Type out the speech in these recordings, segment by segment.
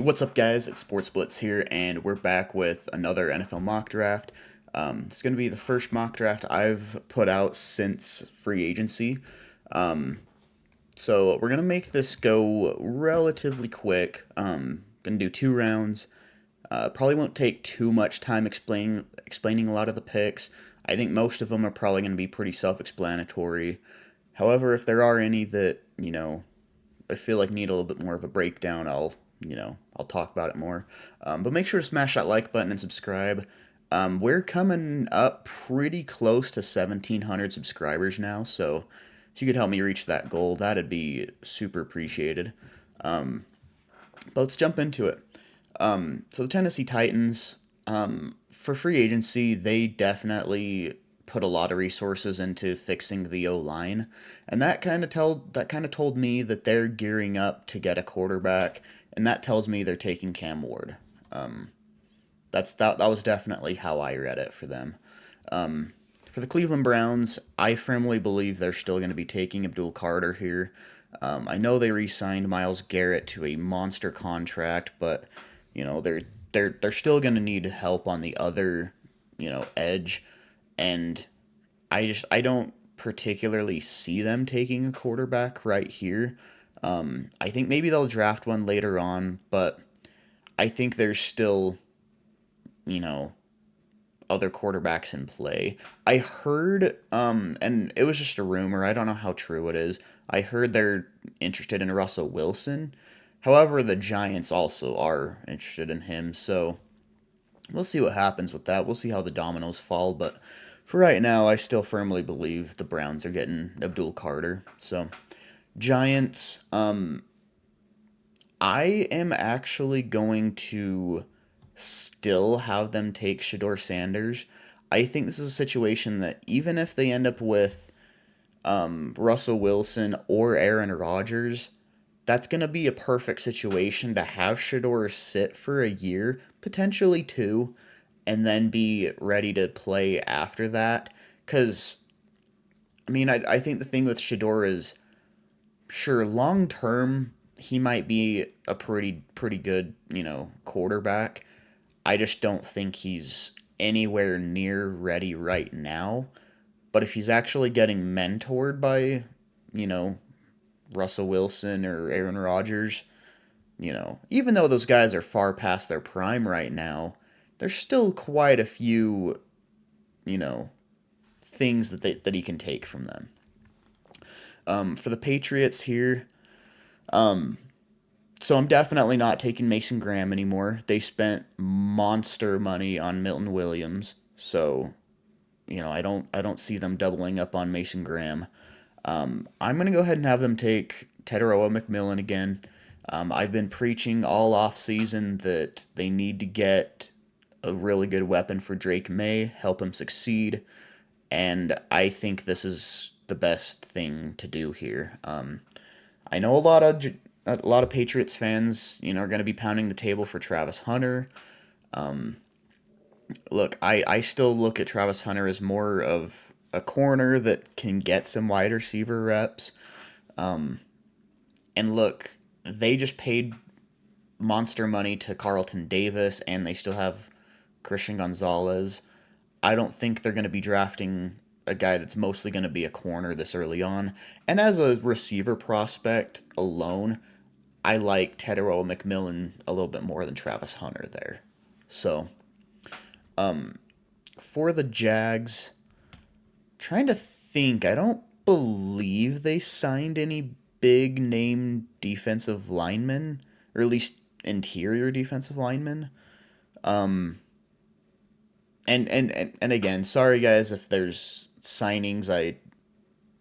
What's up, guys? It's Sports Blitz here, and we're back with another NFL mock draft. It's going to be the first mock draft I've put out since free agency. So we're going to make this go relatively quick. Going to do 2 rounds. Probably won't take too much time explaining a lot of the picks. I think most of them are probably going to be pretty self-explanatory. However, if there are any that I feel like need a little bit more of a breakdown, I'll talk about it more. But make sure to smash that like button and subscribe. We're coming up pretty close to 1,700 subscribers now, so if you could help me reach that goal, that'd be super appreciated. But let's jump into it. So the Tennessee Titans, for free agency, they definitely put a lot of resources into fixing the O line, and that kind of told me that they're gearing up to get a quarterback, and that tells me they're taking Cam Ward. That was definitely how I read it for them. For the Cleveland Browns, I firmly believe they're still going to be taking Abdul Carter here. I know they re-signed Myles Garrett to a monster contract, but they're still going to need help on the other edge, and I don't particularly see them taking a quarterback right here. I think maybe they'll draft one later on, but I think there's still you know other quarterbacks in play. I heard, and it was just a rumor. I don't know how true it is. I heard they're interested in Russell Wilson. However, the Giants also are interested in him. So we'll see what happens with that. We'll see how the dominoes fall. But for right now, I still firmly believe the Browns are getting Abdul Carter. So Giants. I am actually going to still have them take Shador Sanders. I think this is a situation that even if they end up with Russell Wilson or Aaron Rodgers, that's going to be a perfect situation to have Shador sit for a year, potentially two, and then be ready to play after that. Because, I think the thing with Shador is, sure, long term, he might be a pretty good, quarterback. I just don't think he's anywhere near ready right now. But if he's actually getting mentored by, you know, Russell Wilson or Aaron Rodgers, even though those guys are far past their prime right now, there's still quite a few, you know, things that he can take from them. For the Patriots here, so I'm definitely not taking Mason Graham anymore. They spent monster money on Milton Williams, so I don't see them doubling up on Mason Graham. I'm gonna go ahead and have them take Teteroa McMillan again. I've been preaching all off season that they need to get a really good weapon for Drake May, help him succeed, and I think this is the best thing to do here. I know a lot of Patriots fans, are going to be pounding the table for Travis Hunter. Look, I still look at Travis Hunter as more of a corner that can get some wide receiver reps. And look, they just paid monster money to Carlton Davis, and they still have Christian Gonzalez. I don't think they're going to be drafting a guy that's mostly going to be a corner this early on. And as a receiver prospect alone, I like Teteroa McMillan a little bit more than Travis Hunter there. So, for the Jags, trying to think, I don't believe they signed any big name defensive linemen, or at least interior defensive linemen. And again, sorry guys if there's signings I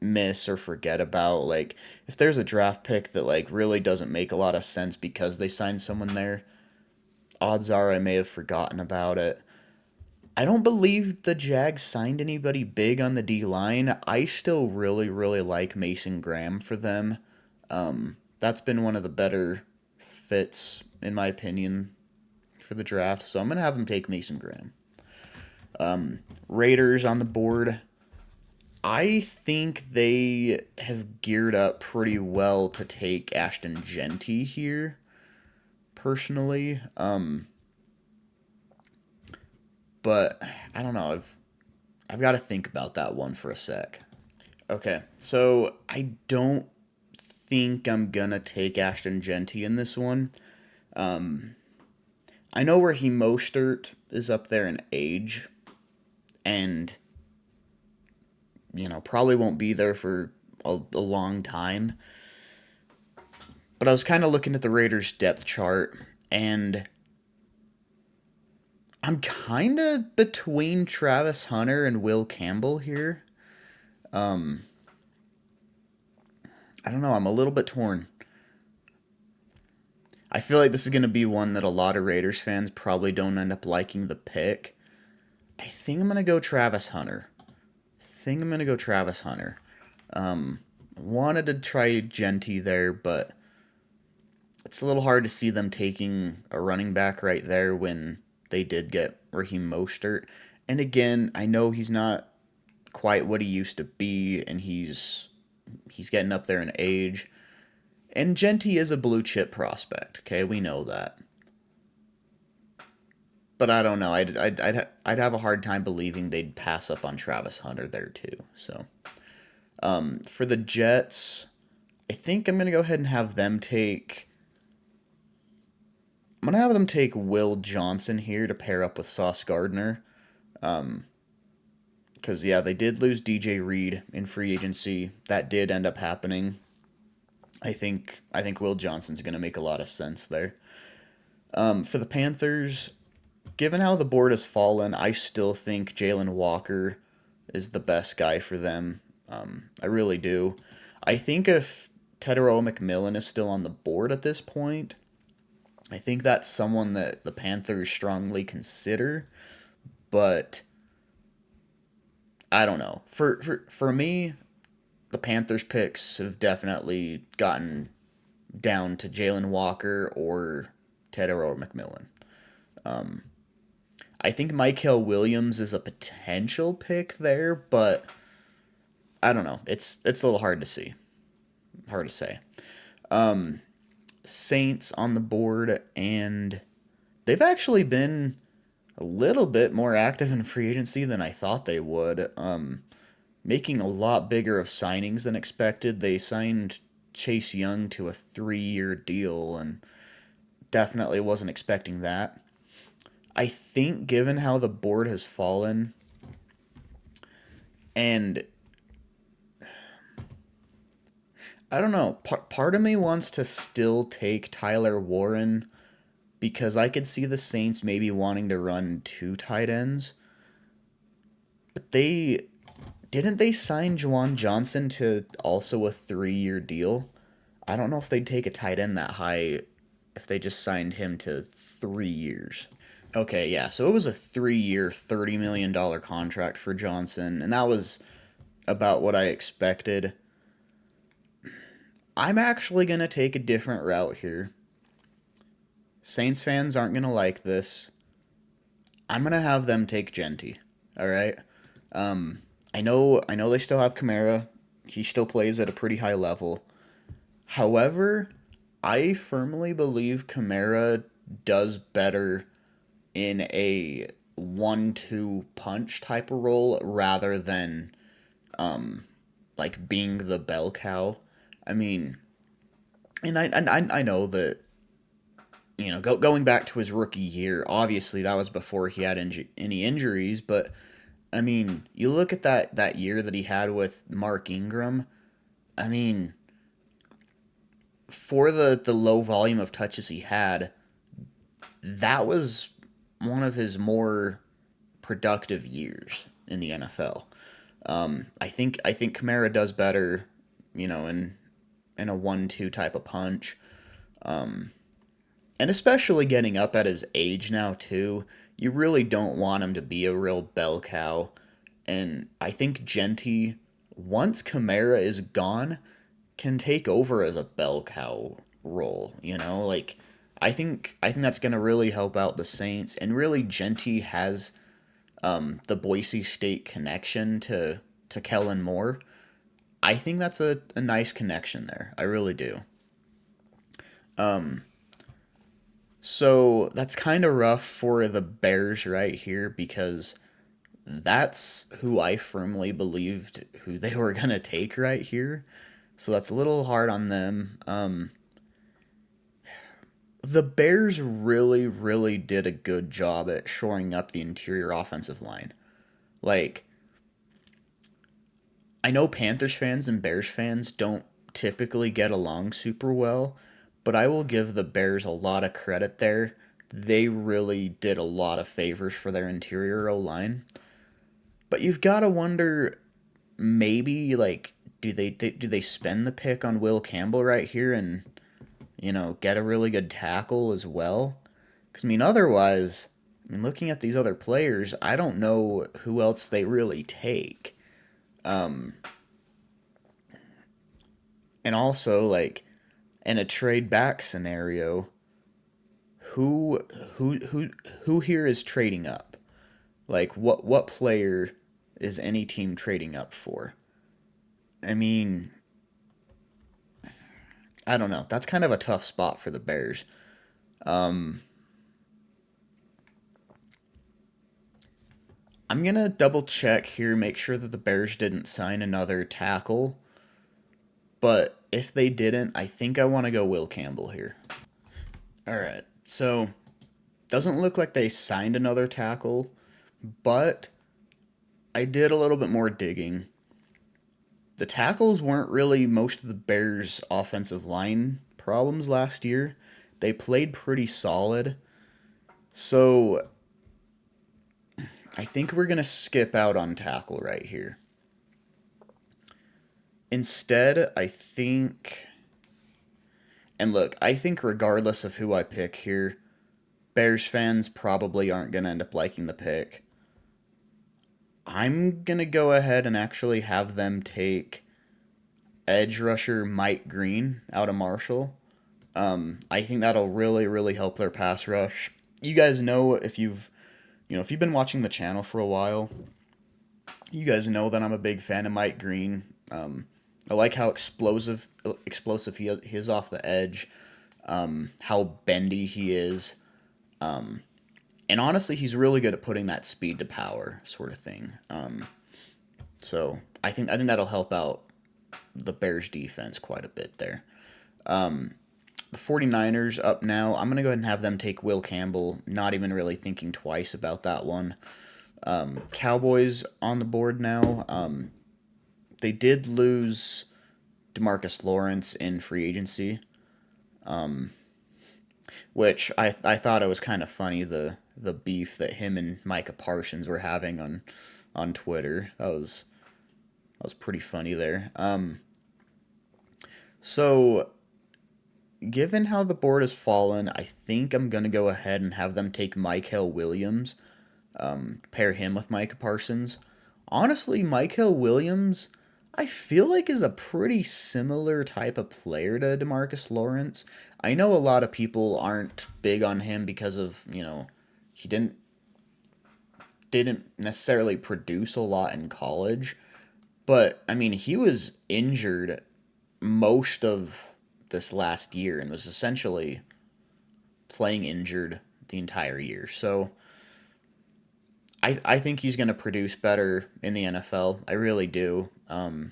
miss or forget about. Like, if there's a draft pick that like really doesn't make a lot of sense because they signed someone there, odds are I may have forgotten about it. I don't believe the Jags signed anybody big on the D line. I still really, really like Mason Graham for them. That's been one of the better fits, in my opinion, for the draft. So I'm going to have them take Mason Graham. Raiders on the board. I think they have geared up pretty well to take Ashton Genty here. personally. But I don't know. I've got to think about that one for a sec. Okay, so I don't think I'm gonna take Ashton Genty in this one. I know Raheem Mostert is up there in age, and probably won't be there for a long time. But I was kind of looking at the Raiders' depth chart, and I'm kind of between Travis Hunter and Will Campbell here. I don't know. I'm a little bit torn. I feel like this is going to be one that a lot of Raiders fans probably don't end up liking the pick. I think I'm going to go Travis Hunter. Wanted to try Genty there, but it's a little hard to see them taking a running back right there when they did get Raheem Mostert. And again, I know he's not quite what he used to be, and he's getting up there in age. And Genty is a blue chip prospect. Okay, we know that. But I don't know. I'd have a hard time believing they'd pass up on Travis Hunter there too. So, for the Jets, I think I'm gonna go ahead and have them take. I'm gonna have them take Will Johnson here to pair up with Sauce Gardner. Because yeah, they did lose DJ Reed in free agency. That did end up happening. I think Will Johnson's gonna make a lot of sense there. For the Panthers, given how the board has fallen, I still think Jalen Walker is the best guy for them. I really do. I think if Tedero McMillan is still on the board at this point, I think that's someone that the Panthers strongly consider, but I don't know. For me, the Panthers picks have definitely gotten down to Jalen Walker or Tedero McMillan. I think Michael Williams is a potential pick there, but I don't know. It's a little hard to see. Hard to say. Saints on the board, and they've actually been a little bit more active in free agency than I thought they would. Making a lot bigger of signings than expected. They signed Chase Young to a 3-year deal, and definitely wasn't expecting that. I think given how the board has fallen, and I don't know, part of me wants to still take Tyler Warren because I could see the Saints maybe wanting to run 2 tight ends. But didn't they sign Juwan Johnson to also a 3-year deal? I don't know if they'd take a tight end that high if they just signed him to 3 years. Okay, yeah, so it was a 3-year, $30 million contract for Johnson, and that was about what I expected. I'm actually going to take a different route here. Saints fans aren't going to like this. I'm going to have them take Genty, all right? I know they still have Kamara. He still plays at a pretty high level. However, I firmly believe Kamara does better in a 1-2 punch type of role rather than like being the bell cow. I mean, and I know that going back to his rookie year, obviously that was before he had any injuries, but I mean, you look at that year that he had with Mark Ingram. I mean, for the low volume of touches he had, that was one of his more productive years in the NFL. I think Kamara does better, in a 1-2 type of punch. And especially getting up at his age now too, you really don't want him to be a real bell cow. And I think Genty, once Kamara is gone, can take over as a bell cow role. Like I think that's gonna really help out the Saints. And really, Genty has the Boise State connection to Kellen Moore. I think that's a nice connection there. I really do. So that's kind of rough for the Bears right here because that's who I firmly believed who they were going to take right here. So that's a little hard on them. The Bears really, really did a good job at shoring up the interior offensive line. Like, I know Panthers fans and Bears fans don't typically get along super well, but I will give the Bears a lot of credit there. They really did a lot of favors for their interior O line. But you've got to wonder, maybe like, do they spend the pick on Will Campbell right here and get a really good tackle as well? Because I mean, otherwise, I mean, looking at these other players, I don't know who else they really take. Um, and also, like, in a trade back scenario, who who here is trading up? Like, what player is any team trading up for? I mean, I don't know. That's kind of a tough spot for the Bears. Um, I'm gonna double check here, make sure that the Bears didn't sign another tackle. But if they didn't, I think I want to go Will Campbell here. All right. So doesn't look like they signed another tackle, but I did a little bit more digging. The tackles weren't really most of the Bears' offensive line problems last year. They played pretty solid. So I think we're going to skip out on tackle right here. Instead, I think. And look, I think regardless of who I pick here, Bears fans probably aren't going to end up liking the pick. I'm going to go ahead and actually have them take edge rusher Mike Green out of Marshall. I think that'll really, really help their pass rush. You guys know if you've been watching the channel for a while, you guys know that I'm a big fan of Mike Green. I like how explosive he is off the edge, how bendy he is, and honestly, he's really good at putting that speed to power sort of thing. So I think that'll help out the Bears defense quite a bit there. The 49ers up now. I'm going to go ahead and have them take Will Campbell, not even really thinking twice about that one. Cowboys on the board now. They did lose DeMarcus Lawrence in free agency, which I thought it was kind of funny, the beef that him and Micah Parsons were having on Twitter. That was pretty funny there. So given how the board has fallen, I think I'm going to go ahead and have them take Mykel Williams, pair him with Micah Parsons. Honestly, Mykel Williams, I feel like is a pretty similar type of player to DeMarcus Lawrence. I know a lot of people aren't big on him because of, he didn't necessarily produce a lot in college, but I mean, he was injured most of this last year and was essentially playing injured the entire year. So I think he's going to produce better in the NFL. I really do. And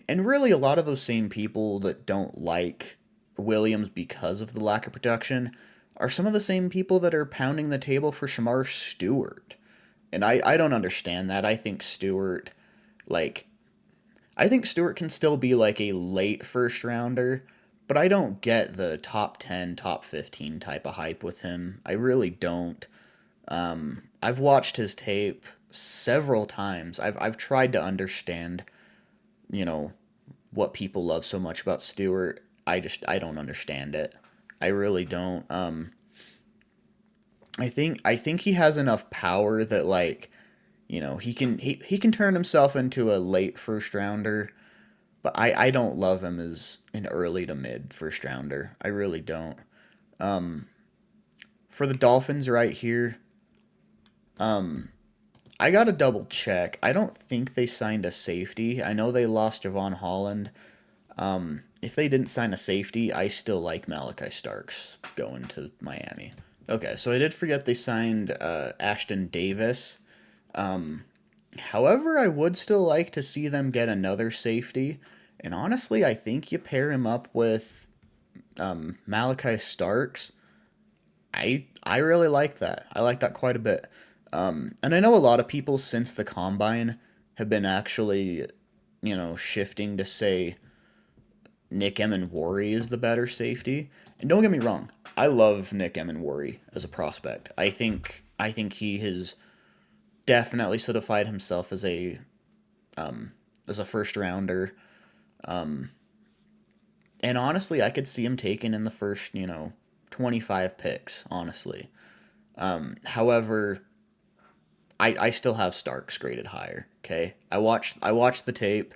really, a lot of those same people that don't like Williams because of the lack of production are some of the same people that are pounding the table for Shamar Stewart. And I don't understand that. Like, I think Stewart can still be like a late first rounder, but I don't get the top 10, top 15 type of hype with him. I really don't. I've watched his tape several times. I've tried to understand, you know, what people love so much about Stewart. I don't understand it. I really don't. I think he has enough power that, like, he can turn himself into a late first rounder, but I don't love him as an early to mid first rounder. I really don't. For the Dolphins right here, I got to double check. I don't think they signed a safety. I know they lost Javon Holland. If they didn't sign a safety, I still like Malachi Starks going to Miami. Okay, so I did forget they signed Ashton Davis. However, I would still like to see them get another safety. And honestly, I think you pair him up with Malachi Starks. I really like that. I like that quite a bit. And I know a lot of people since the combine have been actually, shifting to say Nick Emenwari is the better safety. And don't get me wrong, I love Nick Emenwari as a prospect. I think he has definitely solidified himself as a first rounder. And honestly, I could see him taken in the first, 25 picks, honestly. However, I still have Starks graded higher, okay? I watched the tape.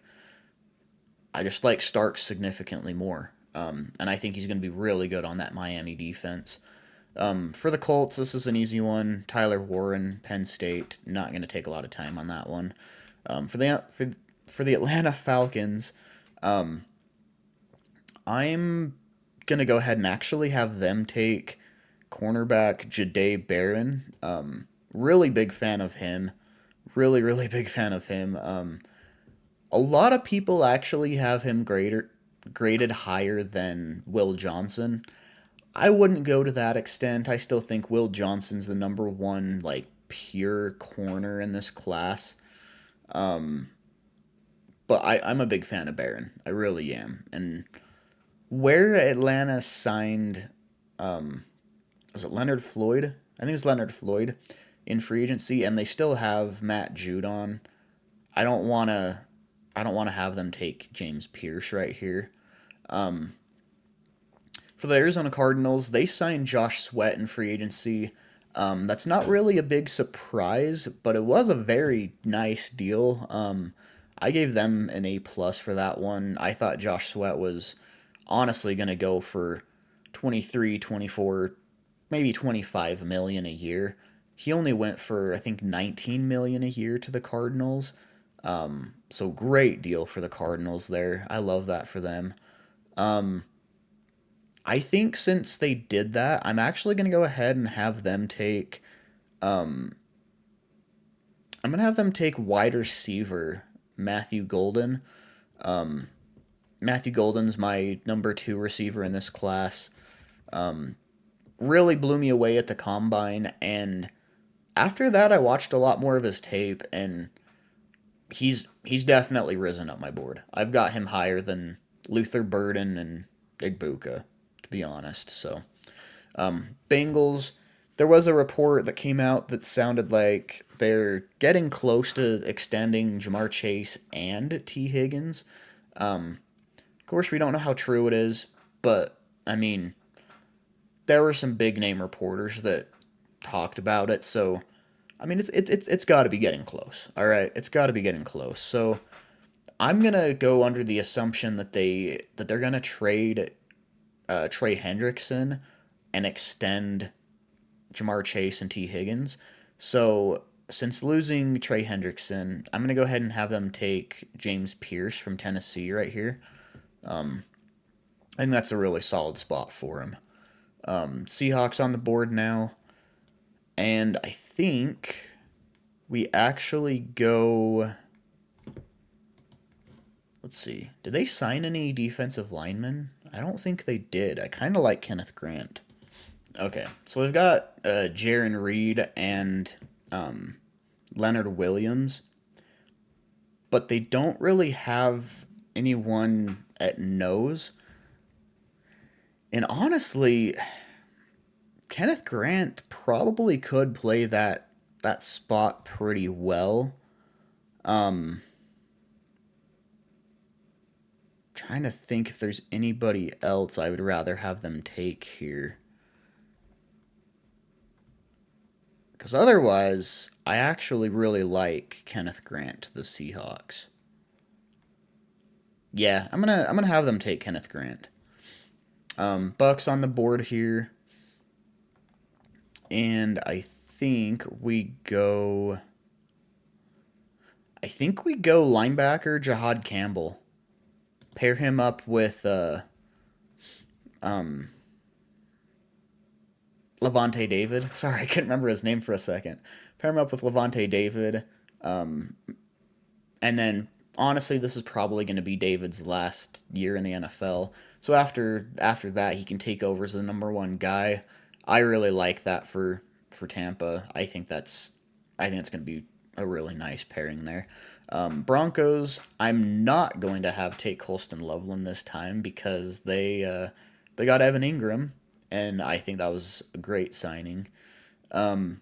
I just like Starks significantly more. And I think he's going to be really good on that Miami defense. For the Colts, this is an easy one. Tyler Warren, Penn State. Not going to take a lot of time on that one. For the Atlanta Falcons, I'm gonna go ahead and actually have them take cornerback Jahdae Barron. Really big fan of him. Really, really big fan of him. A lot of people actually have him graded higher than Will Johnson. I wouldn't go to that extent. I still think Will Johnson's the number one, like, pure corner in this class. But I'm a big fan of Barron. I really am. And where Atlanta signed, was it Leonard Floyd? I think it was Leonard Floyd in free agency, and they still have Matt Judon. I don't want to. I don't want to have them take James Pierce right here. For the Arizona Cardinals, they signed Josh Sweat in free agency. That's not really a big surprise, but it was a very nice deal. I gave them an A+ for that one. I thought Josh Sweat was honestly going to go for 23, 24, maybe 25 million a year. He only went for I think 19 million a year to the Cardinals. So great deal for the Cardinals there. I love that for them. I think since they did that, I'm actually going to go ahead and have them take I'm going to have them take wide receiver Matthew Golden. Matthew Golden's my number 2 receiver in this class. Really blew me away at the combine, and after that I watched a lot more of his tape, and he's definitely risen up my board. I've got him higher than Luther Burden and Igbuka, to be honest. So, Bengals, there was a report that came out that sounded like they're getting close to extending Jamar Chase and T. Higgins. Of course, we don't know how true it is, but, I mean, there were some big name reporters that talked about it, so I mean it's got to be getting close. All right, it's got to be getting close. So I'm gonna go under the assumption that they're gonna trade Trey Hendrickson and extend Jamar Chase and T. Higgins. So since losing Trey Hendrickson, I'm gonna go ahead and have them take James Pierce from Tennessee right here. I think that's a really solid spot for him. Seahawks on the board now. And I think we actually go. Let's see. Did they sign any defensive linemen? I don't think they did. I kind of like Kenneth Grant. Okay, so we've got Jaron Reed and Leonard Williams, but they don't really have anyone at nose. And honestly, Kenneth Grant probably could play that spot pretty well. Trying to think if there's anybody else I would rather have them take here. Because otherwise, I actually really like Kenneth Grant to the Seahawks. Yeah, I'm gonna have them take Kenneth Grant. Bucks on the board here. And I think we go linebacker Jahad Campbell. pair him up with Levante David. Sorry, I couldn't remember his name for a second. Pair him up with Levante David. And then, honestly, this is probably going to be David's last year in the NFL. So after that, he can take over as the number one guy. I really like that for Tampa. I think it's going to be a really nice pairing there. Broncos, I'm not going to have take Colston Loveland this time because they got Evan Ingram, and I think that was a great signing. I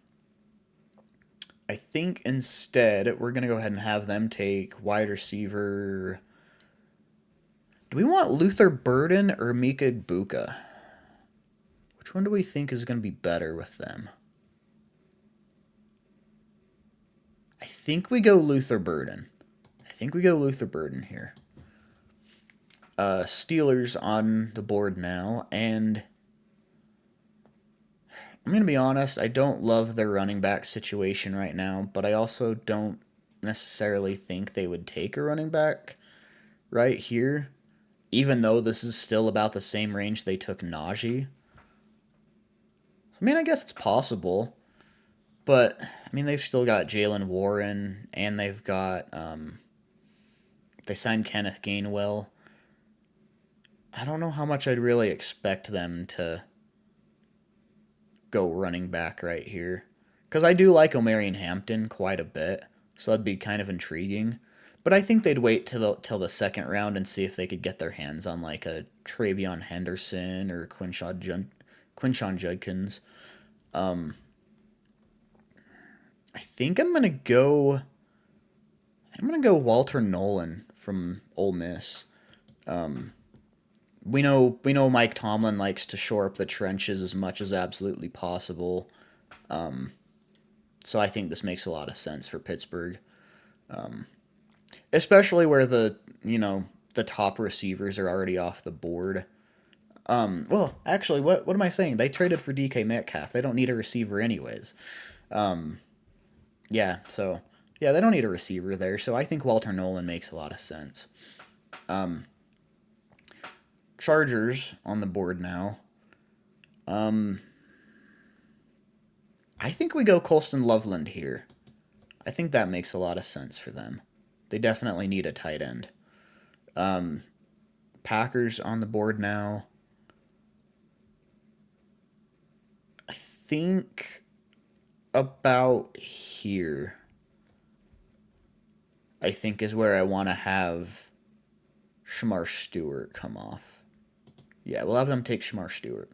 think instead we're going to go ahead and have them take wide receiver. Do we want Luther Burden or Mika Ibuka? Which one do we think is going to be better with them? I think we go Luther Burden. Here. Steelers on the board now, and I'm going to be honest, I don't love their running back situation right now, but I also don't necessarily think they would take a running back right here, even though this is still about the same range they took Najee. I mean, I guess it's possible, but, I mean, they've still got Jalen Warren, and they've got, they signed Kenneth Gainwell. I don't know how much I'd really expect them to go running back right here. Because I do like Omarion Hampton quite a bit, so that'd be kind of intriguing. But I think they'd wait till the second round and see if they could get their hands on like a Travion Henderson or Quinshon Judkins. I think I'm gonna go Walter Nolan from Ole Miss. We know Mike Tomlin likes to shore up the trenches as much as absolutely possible. So I think this makes a lot of sense for Pittsburgh. Especially where the top receivers are already off the board. Well, actually, what am I saying? They traded for DK Metcalf. They don't need a receiver anyways. Yeah, they don't need a receiver there. So I think Walter Nolan makes a lot of sense. Chargers on the board now. I think we go Colston Loveland here. I think that makes a lot of sense for them. They definitely need a tight end. Packers on the board now. I think about here, I think is where I want to have Shamar Stewart come off. Yeah, we'll have them take Shamar Stewart.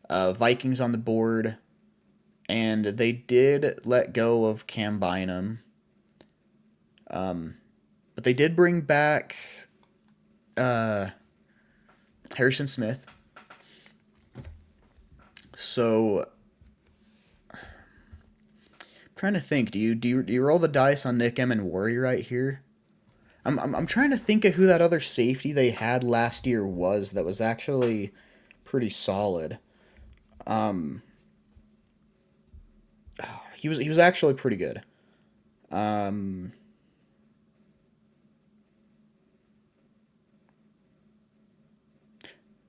Vikings on the board. And they did let go of Cam Bynum. But they did bring back Harrison Smith. So I'm trying to think. Do you roll the dice on Nick Emmanwori right here? I'm trying to think of who that other safety they had last year was that was actually pretty solid. He was actually pretty good.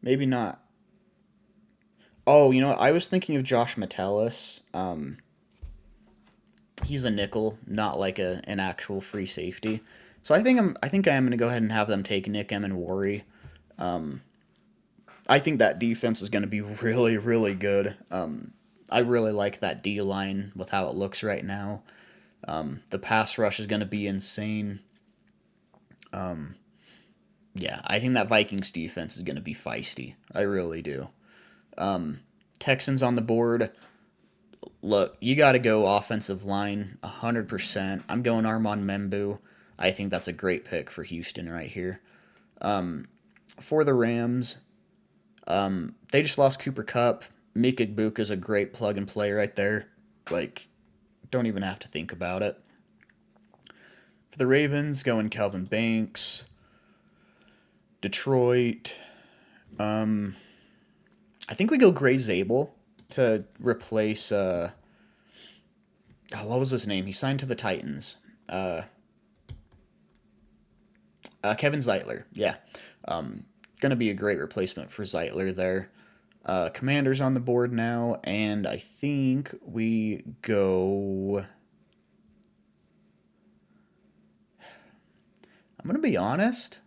Maybe not. Oh, you know what? I was thinking of Josh Metellus. He's a nickel, not like an actual free safety. So I think I am going to go ahead and have them take Nick Emmanwori. I think that defense is going to be really, really good. I really like that D line with how it looks right now. The pass rush is going to be insane. Yeah, I think that Vikings defense is going to be feisty. I really do. Texans on the board. Look, you got to go offensive line 100%. I'm going Armand Membu. I think that's a great pick for Houston right here. For the Rams, they just lost Cooper Kupp. Mika Ibuka is a great plug and play right there. Like, don't even have to think about it. For the Ravens, going Calvin Banks. Detroit. I think we go Gray Zabel to replace. What was his name? He signed to the Titans. Kevin Zeitler, yeah. Going to be a great replacement for Zeitler there. Commander's on the board now, and I think we go. I'm going to be honest.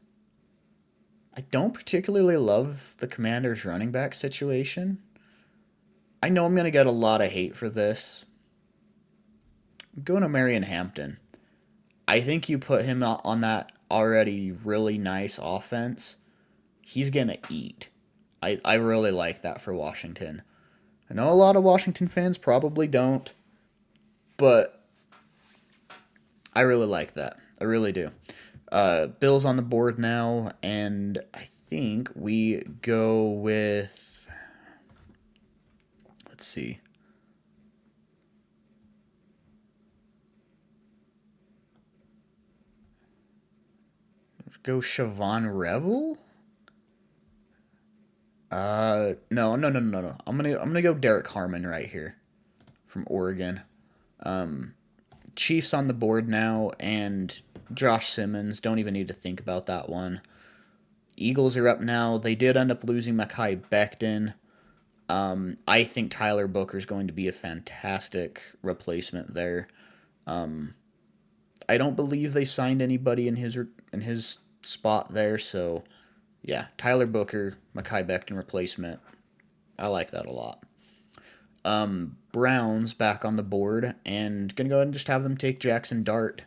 I don't particularly love the Commander's running back situation. I know I'm going to get a lot of hate for this. I'm going to Marion Hampton. I think you put him on that already really nice offense, he's going to eat. I really like that for Washington. I know a lot of Washington fans probably don't, but I really like that. I really do. Bills on the board now, and I think we go with. Let's see. Go Siobhan Revel? No. I'm gonna go Derek Harmon right here from Oregon. Chiefs on the board now, and Josh Simmons. Don't even need to think about that one. Eagles are up now. They did end up losing Mekhi Becton. I think Tyler Booker is going to be a fantastic replacement there. I don't believe they signed anybody in his spot there, so yeah, Tyler Booker, Mekhi Becton replacement. I like that a lot. Browns back on the board, and gonna go ahead and just have them take Jackson Dart.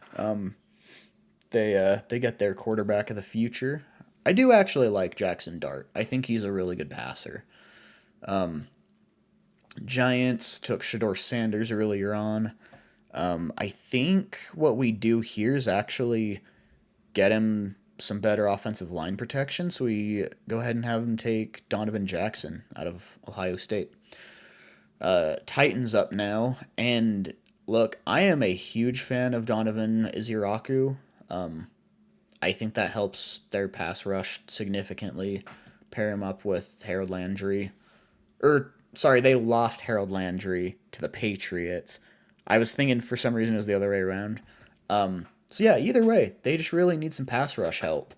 They get their quarterback of the future. I do actually like Jackson Dart. I think he's a really good passer. Giants took Shador Sanders earlier on. I think what we do here is actually get him some better offensive line protection, so we go ahead and have him take Donovan Jackson out of Ohio State. Titans up now, and look, I am a huge fan of Donovan Iziraku. I think that helps their pass rush significantly. Pair him up with Harold Landry. Sorry, they lost Harold Landry to the Patriots. I was thinking for some reason it was the other way around. So yeah, either way, they just really need some pass rush help.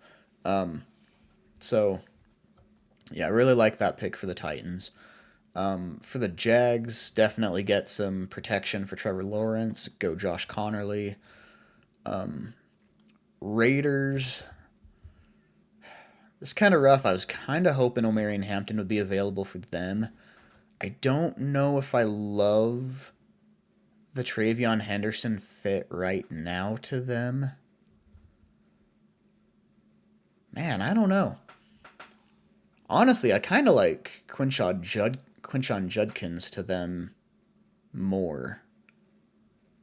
So yeah, I really like that pick for the Titans. For the Jags, definitely get some protection for Trevor Lawrence. Go Josh Connerly. Raiders. It's kind of rough. I was kind of hoping Omarion Hampton would be available for them. I don't know if I love the Travion Henderson fit right now to them. Man, I don't know. Honestly, I kind of like Quinshon Judkins to them more.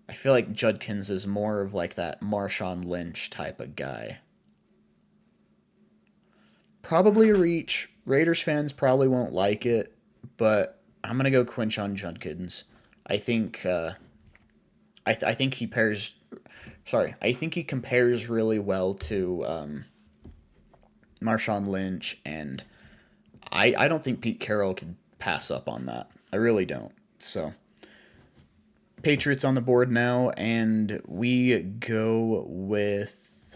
I feel like Judkins is more of like that Marshawn Lynch type of guy. Probably a reach. Raiders fans probably won't like it, but I'm gonna go Quinshon Judkins. I think I think he pairs. Sorry, I think he compares really well to Marshawn Lynch, and I don't think Pete Carroll could pass up on that. I really don't. So, Patriots on the board now, and we go with.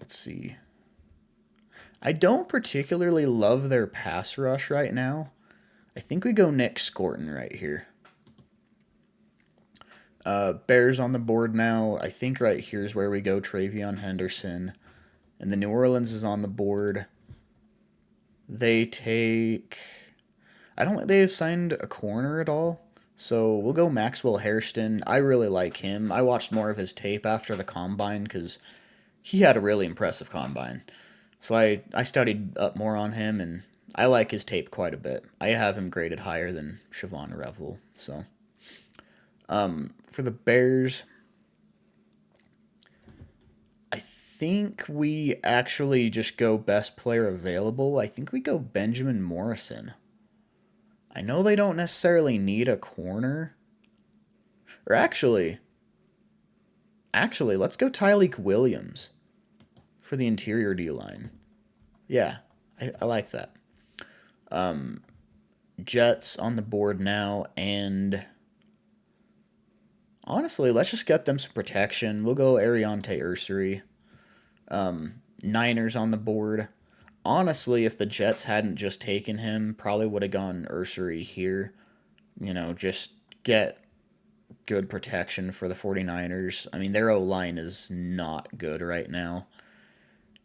Let's see. I don't particularly love their pass rush right now. I think we go Nick Scorton right here. Bears on the board now. I think right here is where we go Travion Henderson. And the New Orleans is on the board. They take. I don't think they've signed a corner at all. So we'll go Maxwell Hairston. I really like him. I watched more of his tape after the combine because he had a really impressive combine. So I studied up more on him, and I like his tape quite a bit. I have him graded higher than Siobhan Revel. So for the Bears, I think we actually just go best player available. I think we go Benjamin Morrison. I know they don't necessarily need a corner. Or actually, let's go Tyleek Williams for the interior D line. Yeah, I like that. Jets on the board now, and Honestly, let's just get them some protection. We'll go Ariante Ursary. Niners on the board. Honestly, if the Jets hadn't just taken him, probably would have gone Ursary here. Just get good protection for the 49ers. I mean, their O line is not good right now.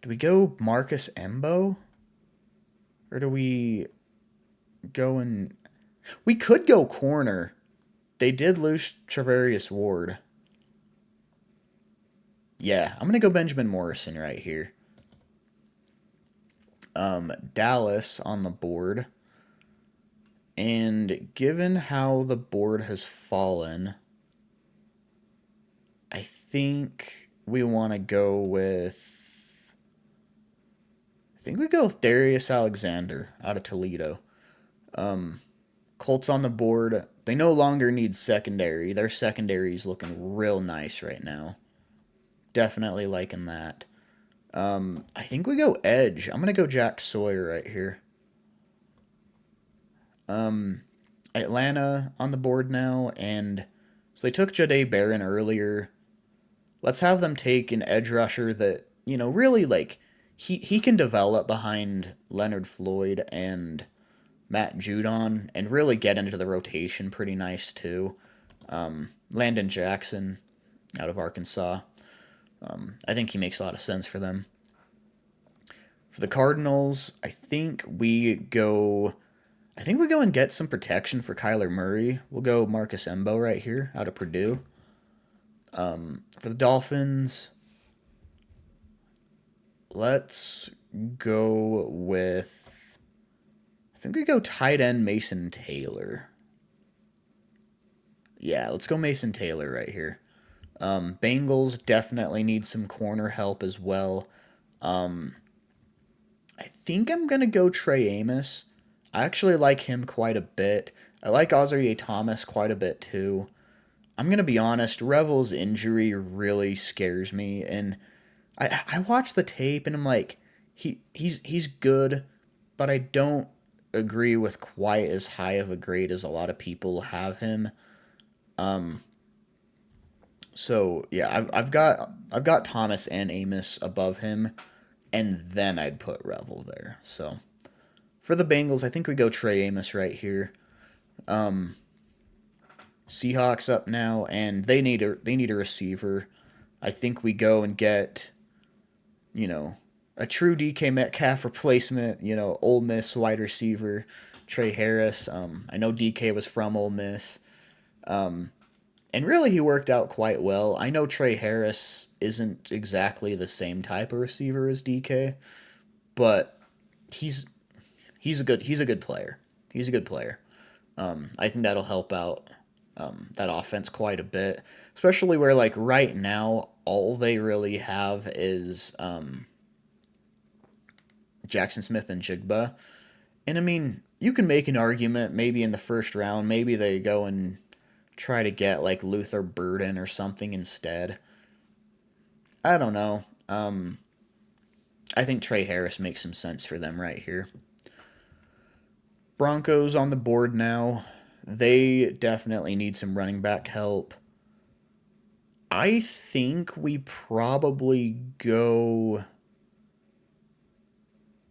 Do we go Marcus Embo? Or do we go and. We could go corner. They did lose Travarius Ward. Yeah, I'm going to go Benjamin Morrison right here. Dallas on the board. And given how the board has fallen, I think we want to go with. I think we go with Darius Alexander out of Toledo. Colts on the board. They no longer need secondary. Their secondary is looking real nice right now. Definitely liking that. I think we go edge. I'm going to go Jack Sawyer right here. Atlanta on the board now, and so they took Jahdae Barron earlier. Let's have them take an edge rusher that, really like he can develop behind Leonard Floyd and Matt Judon and really get into the rotation pretty nice too. Landon Jackson out of Arkansas. I think he makes a lot of sense for them. For the Cardinals, I think we go and get some protection for Kyler Murray. We'll go Marcus Embo right here out of Purdue. For the Dolphins, let's go with. I think we go tight end Mason Taylor. Yeah, let's go Mason Taylor right here. Bengals definitely need some corner help as well. I think I'm going to go Trey Amos. I actually like him quite a bit. I like Azareye'h Thomas quite a bit too. I'm going to be honest, Revel's injury really scares me. And I watch the tape and I'm like, he's good, but I don't agree with quite as high of a grade as a lot of people have him. So yeah, I've got Thomas and Amos above him, and then I'd put Revel there. So for the Bengals, I think we go Trey Amos right here. Seahawks up now, and they need a receiver. I think we go and get, a true DK Metcalf replacement. Ole Miss wide receiver Trey Harris. I know DK was from Ole Miss. And really, he worked out quite well. I know Trey Harris isn't exactly the same type of receiver as DK, but he's a good player. He's a good player. I think that'll help out that offense quite a bit, especially where like right now all they really have is Jackson Smith and Jigba, and I mean you can make an argument maybe in the first round, maybe they go and try to get like Luther Burden or something instead. I don't know. I think Trey Harris makes some sense for them right here. Broncos on the board now. They definitely need some running back help. I think we probably go.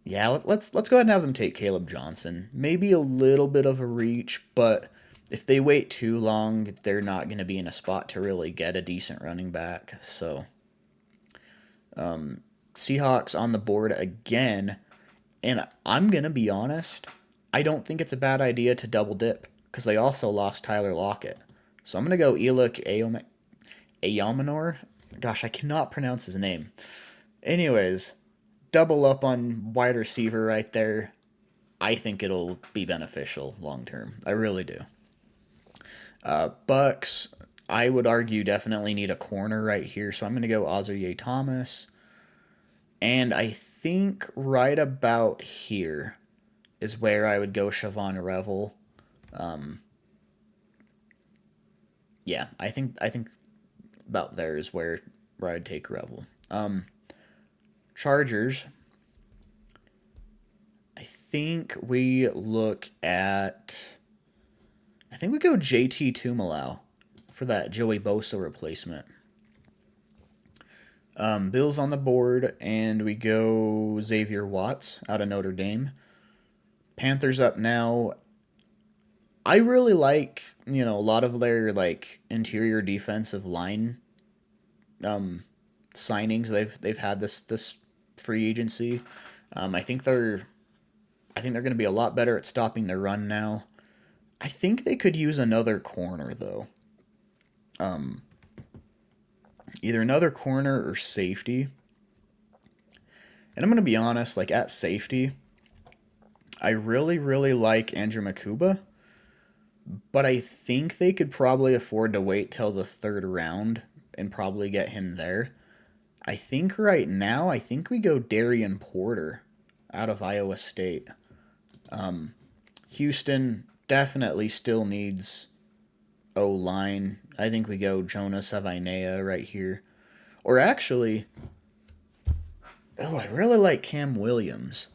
Yeah, let's go ahead and have them take Caleb Johnson. Maybe a little bit of a reach, but if they wait too long, they're not going to be in a spot to really get a decent running back. So, Seahawks on the board again. And I'm going to be honest, I don't think it's a bad idea to double dip because they also lost Tyler Lockett. So I'm going to go Elick Ayamanor. Gosh, I cannot pronounce his name. Anyways, double up on wide receiver right there. I think it'll be beneficial long term. I really do. Bucks, I would argue, definitely need a corner right here, so I'm going to go Azareye'h Thomas. And I think right about here is where I would go Siobhan Revel. Yeah, I think about there is where I'd take Revel. Chargers, I think we go JT Tumalau for that Joey Bosa replacement. Bills on the board, and we go Xavier Watts out of Notre Dame. Panthers up now. I really like, a lot of their like interior defensive line signings they've had this free agency. I think they're going to be a lot better at stopping the run now. I think they could use another corner though. Either another corner or safety. And I'm going to be honest, like at safety, I really, really like Andrew Makuba, but I think they could probably afford to wait till the third round and probably get him there. I think right now, we go Darian Porter out of Iowa State. Houston definitely still needs O-line. I think we go Jonah Savinea right here. Or actually, I really like Cam Williams.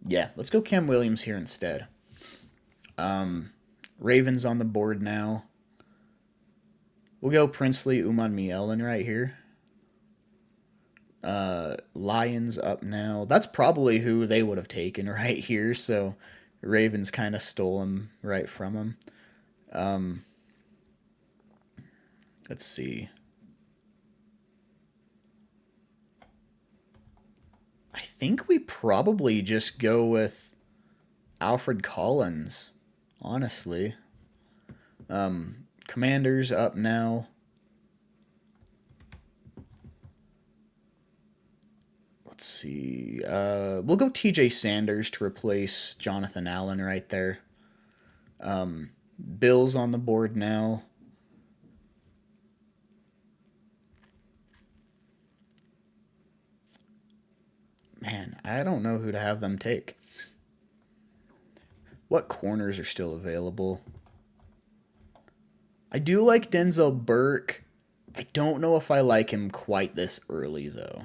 Yeah, let's go Cam Williams here instead. Ravens on the board now. We'll go Princely Umanmielen right here. Lions up now. That's probably who they would have taken right here, so Ravens kind of stole him right from him. Let's see. I think we probably just go with Alfred Collins, honestly. Commanders up now. Let's see. We'll go TJ Sanders to replace Jonathan Allen right there. Bills on the board now. Man, I don't know who to have them take. What corners are still available? I do like Denzel Burke. I don't know if I like him quite this early, though.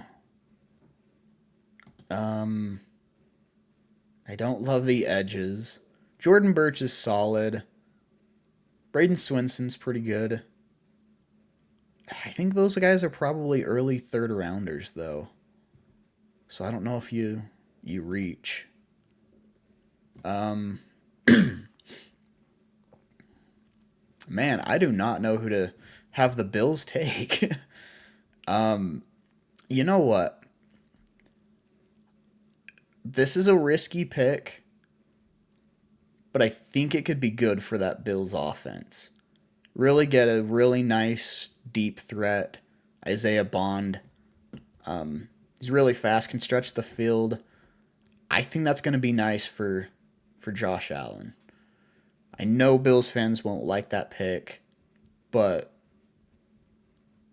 I don't love the edges. Jordan Birch is solid. Braden Swinson's pretty good. I think those guys are probably early third rounders, though. So I don't know if you reach. Man, I do not know who to have the Bills take. You know what? This is a risky pick, but I think it could be good for that Bills offense. Really get a really nice deep threat. Isaiah Bond. He's really fast, can stretch the field. I think that's going to be nice for Josh Allen. I know Bills fans won't like that pick, but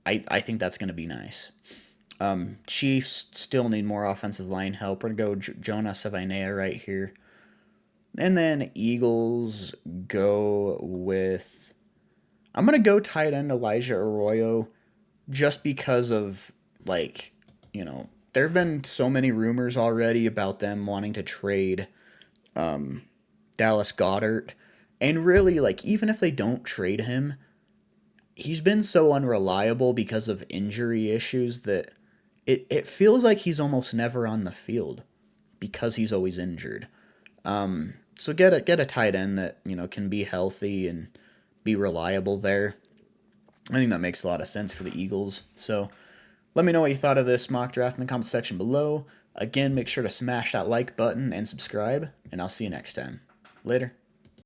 I think that's going to be nice. Chiefs still need more offensive line help. We're going to go Jonah Savinea right here. And then Eagles go with... I'm going to go tight end Elijah Arroyo just because of, there have been so many rumors already about them wanting to trade Dallas Goedert. And really, even if they don't trade him, he's been so unreliable because of injury issues that it feels like he's almost never on the field because he's always injured. So get a tight end that, can be healthy and be reliable there. I think that makes a lot of sense for the Eagles. So let me know what you thought of this mock draft in the comment section below. Again, make sure to smash that like button and subscribe, and I'll see you next time. Later.